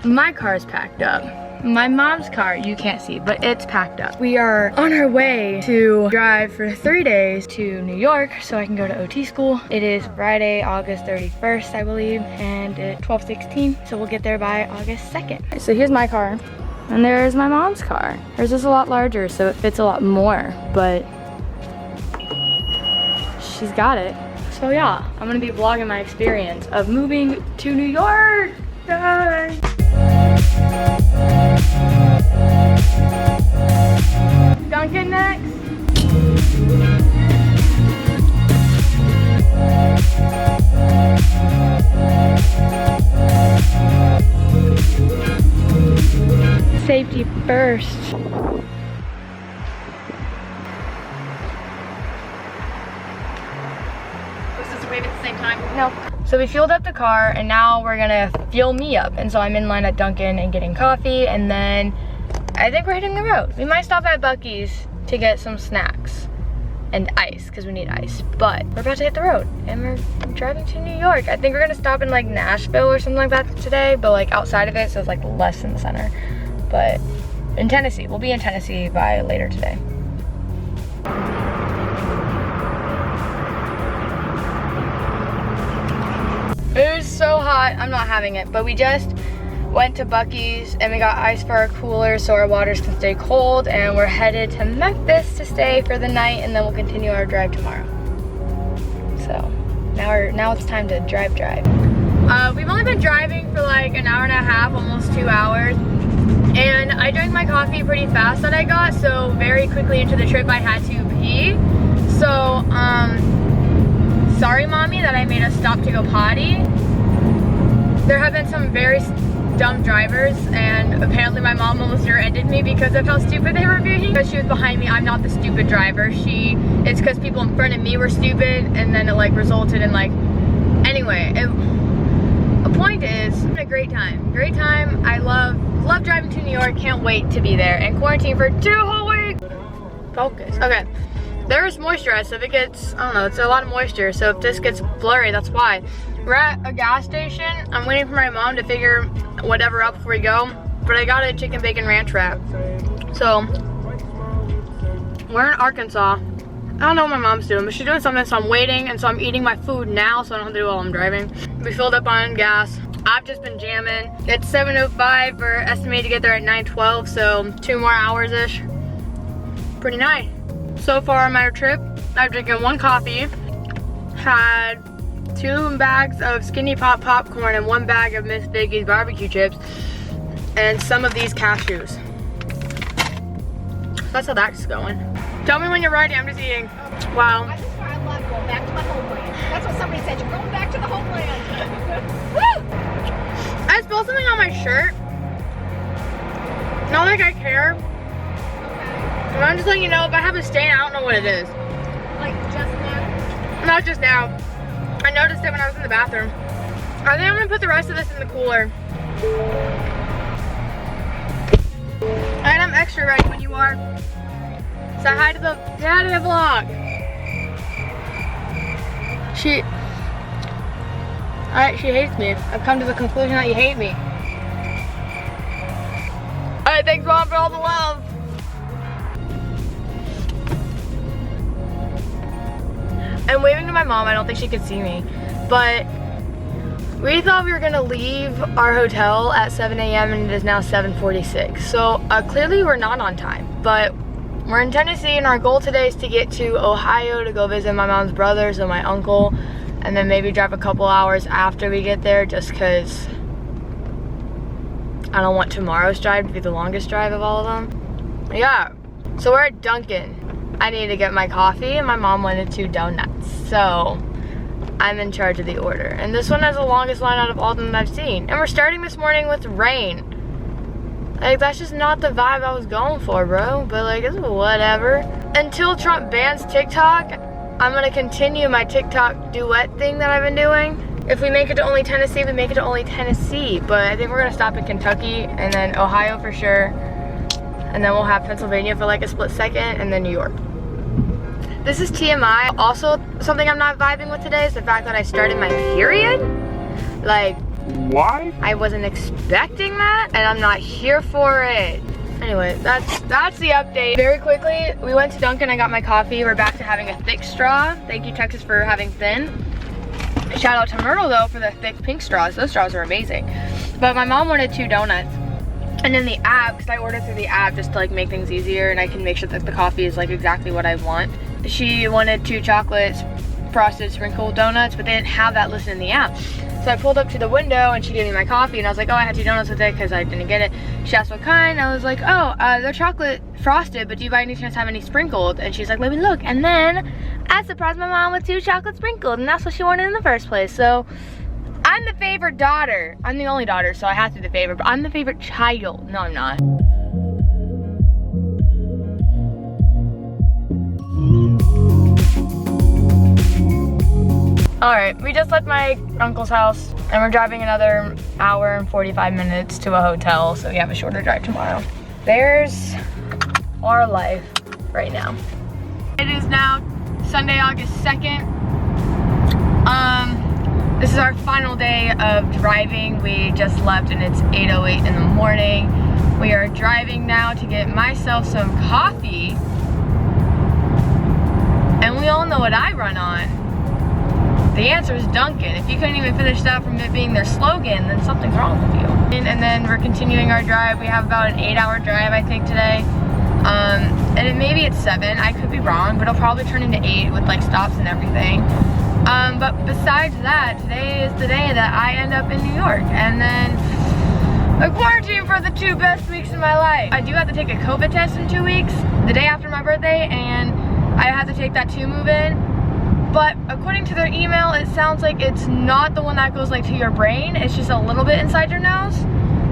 my car's packed up. My mom's car, you can't see, but it's packed up. We are on our way to drive for 3 days to New York so I can go to OT school. It is Friday, August 31st, I believe, and it's 12:16, so we'll get there by August 2nd. So here's my car, and there's my mom's car. Hers is a lot larger, so it fits a lot more, but she's got it. So yeah, I'm gonna be vlogging my experience of moving to New York. Yay! Duncan next. Safety first. Supposed to wave at the same time? No. So we fueled up the car and now we're gonna fuel me up. And so I'm in line at Dunkin' and getting coffee, and then I think we're hitting the road. We might stop at Buc-ee's to get some snacks and ice, because we need ice. But we're about to hit the road and we're driving to New York. I think we're gonna stop in like Nashville or something like that today, but like outside of it, so it's like less in the center. But in Tennessee, we'll be in Tennessee by later today. It was so hot, I'm not having it, but we just went to Buc-ee's and we got ice for our cooler so our waters can stay cold, and we're headed to Memphis to stay for the night, and then we'll continue our drive tomorrow. So now it's time to drive. We've only been driving for like an hour and a half, almost 2 hours, and I drank my coffee pretty fast that I got, so very quickly into the trip I had to pee. So sorry mommy that I made us stop to go potty. There have been some very dumb drivers, and apparently my mom almost rear-ended me because of how stupid they were being. Because she was behind me, I'm not the stupid driver. It's because people in front of me were stupid, and then it like resulted in like, anyway, the point is, a great time. I love driving to New York, can't wait to be there, and quarantine for 2 whole weeks. Focus, okay. There's moisture, so if it gets, I don't know, it's a lot of moisture, so if this gets blurry, that's why. We're at a gas station. I'm waiting for my mom to figure whatever out before we go, but I got a chicken bacon ranch wrap. So, we're in Arkansas. I don't know what my mom's doing, but she's doing something, so I'm waiting, and so I'm eating my food now, so I don't have to do it while I'm driving. We filled up on gas. I've just been jamming. It's 7:05, we're estimated to get there at 9:12, so 2 more hours-ish. Pretty nice. So far on my trip, I've drinking 1 coffee, had 2 bags of Skinny Pop popcorn and 1 bag of Miss Biggie's barbecue chips, and some of these cashews. That's how that's going. Tell me when you're ready, I'm just eating. Wow. I just I love going back to my homeland. That's what somebody said, you're going back to the homeland. Woo! I spilled something on my shirt. Not like I care. And I'm just letting you know, if I have a stain, I don't know what it is. Like just now? Not just now. I noticed it when I was in the bathroom. I think I'm gonna put the rest of this in the cooler. And I'm extra ready when you are. Say hi to the vlog. She hates me. I've come to the conclusion that you hate me. Alright, thanks mom for all the love. I'm waving to my mom. I don't think she could see me, but we thought we were gonna leave our hotel at 7 a.m. and it is now 7:46. So clearly we're not on time, but we're in Tennessee, and our goal today is to get to Ohio to go visit my mom's brothers and my uncle, and then maybe drive a couple hours after we get there, just because I don't want tomorrow's drive to be the longest drive of all of them. Yeah, so we're at Dunkin'. I need to get my coffee, and my mom wanted 2 donuts, so I'm in charge of the order. And this one has the longest line out of all of them that I've seen. And we're starting this morning with rain. Like, that's just not the vibe I was going for, bro. But like, it's whatever. Until Trump bans TikTok, I'm gonna continue my TikTok duet thing that I've been doing. If we make it to only Tennessee, we make it to only Tennessee. But I think we're gonna stop in Kentucky, and then Ohio for sure. And then we'll have Pennsylvania for like a split second, and then New York. This is TMI. Also, something I'm not vibing with today is the fact that I started my period. Like, Why? I wasn't expecting that, and I'm not here for it. Anyway, that's the update. Very quickly, we went to Dunkin', I got my coffee. We're back to having a thick straw. Thank you, Texas, for having thin. Shout out to Myrtle, though, for the thick pink straws. Those straws are amazing. But my mom wanted 2 donuts. And then the app, because I ordered through the app just to like make things easier and I can make sure that the coffee is like exactly what I want. She wanted 2 chocolate frosted sprinkled donuts, but they didn't have that listed in the app. So I pulled up to the window and she gave me my coffee and I was like, oh, I had 2 donuts with it because I didn't get it. She asked what kind. I was like, oh, they're chocolate frosted, but do you by any chance have any sprinkled? And she's like, let me look. And then I surprised my mom with 2 chocolate sprinkled, and that's what she wanted in the first place. So I'm the favorite daughter. I'm the only daughter, so I have to be the favorite, but I'm the favorite child. No, I'm not. All right, we just left my uncle's house and we're driving another hour and 45 minutes to a hotel, so we have a shorter drive tomorrow. There's our life right now. It is now Sunday, August 2nd. This is our final day of driving. We just left and it's 8:08 in the morning. We are driving now to get myself some coffee. And we all know what I run on. The answer is Dunkin'. If you couldn't even finish that from it being their slogan, then something's wrong with you. And then we're continuing our drive. We have about an 8-hour drive, I think, today. And maybe it's 7, I could be wrong, but it'll probably turn into 8 with like stops and everything. But besides that, today is the day that I end up in New York, and then I quarantine for the 2 best weeks of my life. I do have to take a COVID test in 2 weeks, the day after my birthday, and I have to take that to move in. But according to their email, it sounds like it's not the one that goes like to your brain, it's just a little bit inside your nose.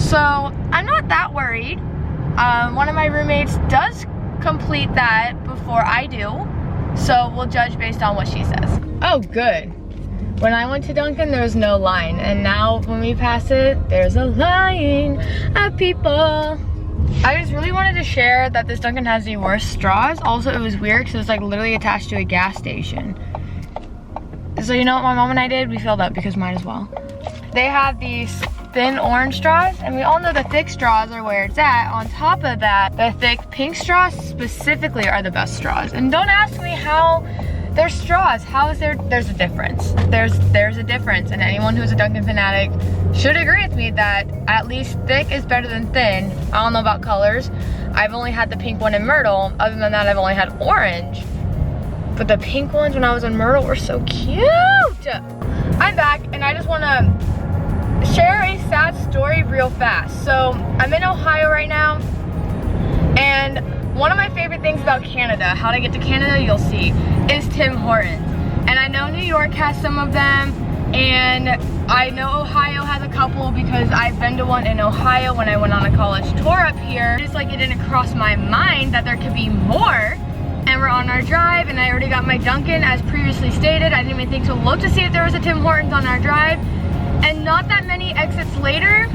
So I'm not that worried. One of my roommates does complete that before I do, so we'll judge based on what she says. Oh, good. When I went to Dunkin', there was no line, and now when we pass it, there's a line of people. I just really wanted to share that this Dunkin' has the worst straws. Also, it was weird because it was like literally attached to a gas station. So you know what my mom and I did? We filled up because might as well. They have these thin orange straws, and we all know the thick straws are where it's at. On top of that, the thick pink straws specifically are the best straws. And don't ask me how they're straws. How is there's a difference. There's a difference, and anyone who's a Dunkin' fanatic should agree with me that at least thick is better than thin. I don't know about colors. I've only had the pink one in Myrtle. Other than that, I've only had orange. But the pink ones when I was in Myrtle were so cute. I'm back, and I just wanna share a sad story real fast. So I'm in Ohio right now, and one of my favorite things about Canada, how to get to Canada, you'll see, is Tim Hortons. And I know New York has some of them, and I know Ohio has a couple because I've been to one in Ohio when I went on a college tour up here. It's like it didn't cross my mind that there could be more. And we're on our drive, and I already got my Dunkin', as previously stated. I didn't even think to look to see if there was a Tim Hortons on our drive. And not that many exits later,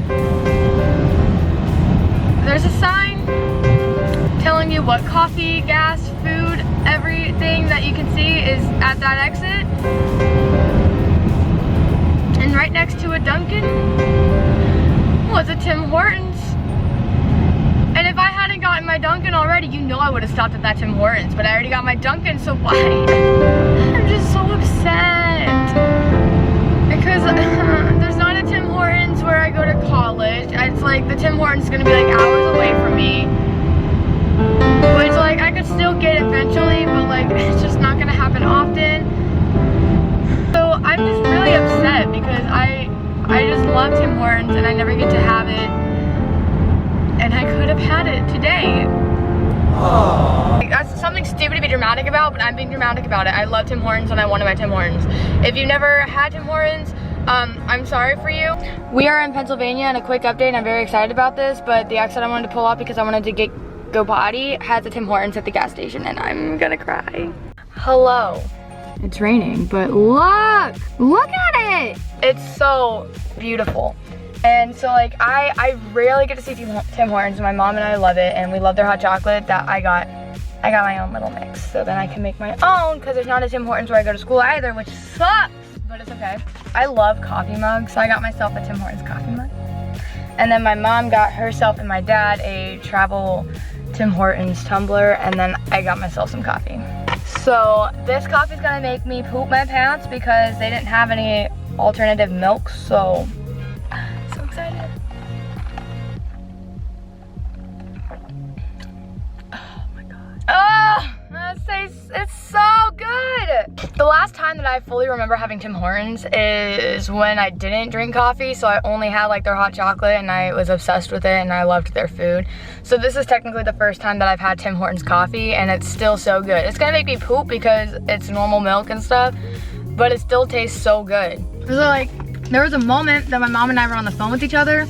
there's a sign telling you what coffee, gas, food, everything that you can see is at that exit. And right next to a Dunkin' was a Tim Hortons. And if I hadn't gotten my Dunkin' already, you know I would have stopped at that Tim Hortons, but I already got my Dunkin', so why? I'm just so upset. Because there's not a Tim Hortons where I go to college. It's like the Tim Hortons is gonna be like hours away from me. Which like I could still get eventually, but like it's just not gonna happen often. So I'm just really upset because I just love Tim Hortons and I never get to have it. And I could have had it today. Like, that's something stupid to be dramatic about, but I'm being dramatic about it. I love Tim Hortons and I wanted my Tim Hortons. If you've never had Tim Hortons, I'm sorry for you. We are in Pennsylvania, and a quick update, I'm very excited about this, but the exit I wanted to pull off because I wanted to go potty has a Tim Hortons at the gas station, and I'm gonna cry. Hello. It's raining, but look at it. It's so beautiful. And so like I rarely get to see Tim Hortons. My mom and I love it, and we love their hot chocolate that I got my own little mix so then I can make my own, because there's not a Tim Hortons where I go to school either, which sucks, but it's okay. I love coffee mugs, so I got myself a Tim Hortons coffee mug. And then my mom got herself and my dad a travel Tim Hortons tumbler, and then I got myself some coffee. So this coffee's gonna make me poop my pants because they didn't have any alternative milk, so excited. Oh my god. Oh, that tastes, it's so good. The last time that I fully remember having Tim Hortons is when I didn't drink coffee, so I only had like their hot chocolate and I was obsessed with it and I loved their food. So this is technically the first time that I've had Tim Hortons coffee and it's still so good. It's gonna make me poop because it's normal milk and stuff, but it still tastes so good. So like, there was a moment that my mom and I were on the phone with each other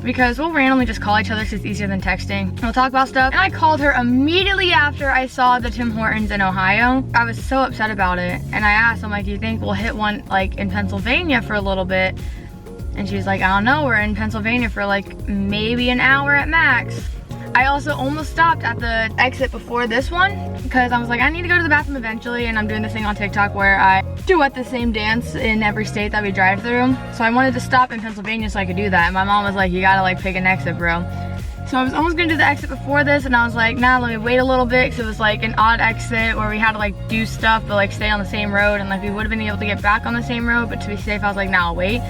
because we'll randomly just call each other because it's easier than texting. We'll talk about stuff. And I called her immediately after I saw the Tim Hortons in Ohio. I was so upset about it. And I asked, I'm like, do you think we'll hit one like in Pennsylvania for a little bit? And she was like, I don't know, we're in Pennsylvania for like maybe an hour at max. I also almost stopped at the exit before this one because I was like, I need to go to the bathroom eventually, and I'm doing this thing on TikTok where I duet the same dance in every state that we drive through. So I wanted to stop in Pennsylvania so I could do that. And my mom was like, you gotta like pick an exit, bro. So I was almost gonna do the exit before this, and I was like, nah, let me wait a little bit because it was like an odd exit where we had to like do stuff but like stay on the same road, and like we would have been able to get back on the same road, but to be safe, I was like, nah, I'll wait.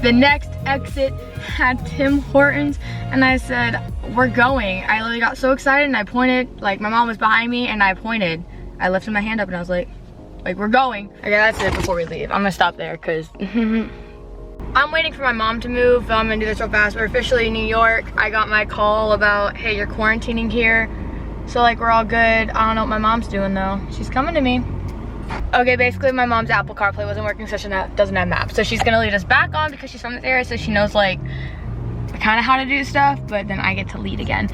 The next exit had Tim Hortons, and I said, we're going. I literally got so excited and I pointed, like my mom was behind me and I pointed. I lifted my hand up and I was like we're going. Okay, that's it before we leave. I'm gonna stop there because I'm waiting for my mom to move. I'm gonna do this real fast. We're officially in New York. I got my call about, hey, you're quarantining here. So like we're all good. I don't know what my mom's doing though. She's coming to me. Okay, basically my mom's Apple CarPlay wasn't working, so she doesn't have maps. So she's gonna lead us back on because she's from this area, so she knows like kind of how to do stuff, but then I get to lead again.